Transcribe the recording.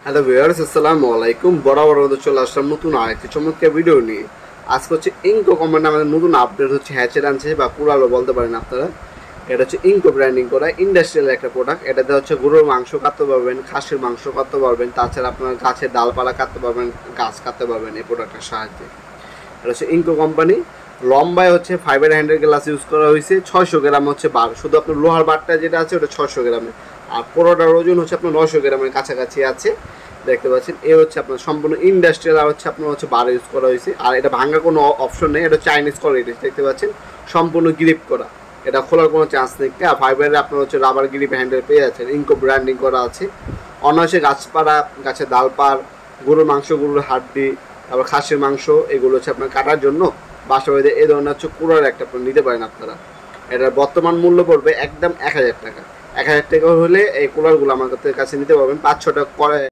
Hello viewers, আসসালামু আলাইকুম। বরাবর মতো চলে আসলাম নতুন আরেকটি চমৎকার ভিডিও নিয়ে। আজকে হচ্ছে ইনকো কোম্পানি আমাদের নতুন আপডেট হচ্ছে হ্যাচের আনছে বা কুড়ালো বলতে পারেন আপনারা। এটা হচ্ছে ইনকো ব্র্যান্ডিং করা ইন্ডাস্ট্রিয়াল একটা প্রোডাক্ট। এটাতে হচ্ছে গরুর মাংস কাটতে পারবেন, খাসির মাংস কাটতে পারবেন, তাছাড়া আপনার গাছের ডালপালা কাটতে পারবেন, গাছ কাটতে পারবেন এই প্রোডাক্টের সাহায্যে। এটা হচ্ছে ইনকো কোম্পানি। লম্বায় হচ্ছে ফাইবার হ্যান্ডেল গ্লাস ইউজ করা হয়েছে। 600 গ্রাম হচ্ছে বার, শুধু আপনার লোহার বারটা যেটা আছে ওটা 600 গ্রামের। আর পুরোটার ওজন হচ্ছে আপনার 900 গ্রামের কাছাকাছি আছে। দেখতে পাচ্ছেন এ হচ্ছে আপনার সম্পূর্ণ ইন্ডাস্ট্রিয়াল, আর হচ্ছে আপনার হচ্ছে বার ইউজ করা হয়েছে। আর এটা ভাঙার কোনো অপশন নেই, এটা চাইনিজ কোয়ালিটি। দেখতে পাচ্ছেন সম্পূর্ণ গ্রিপ করা, এটা খোলার কোনো চান্স নেই। আর ফাইবারের আপনার হচ্ছে রাবার গ্রিপ হ্যান্ডেল পেয়ে যাচ্ছেন, ইনকো ব্র্যান্ডিং করা আছে। অনায়াসে গাছপালা, গাছের ডালপার, গরুর মাংস, গরুর হাড্ডি, তারপর খাসির মাংস, এগুলো হচ্ছে আপনার কাটার জন্য বাসা বাড়িতে এই ধরনের হচ্ছে কুড়ার একটা আপনার নিতে পারেন আপনারা। এটার বর্তমান মূল্য পড়বে একদম 1000 টাকা। 1000 টাকা হলে এই কুলারগুলো আমার কাছে নিতে পারবেন। 5-6টা করে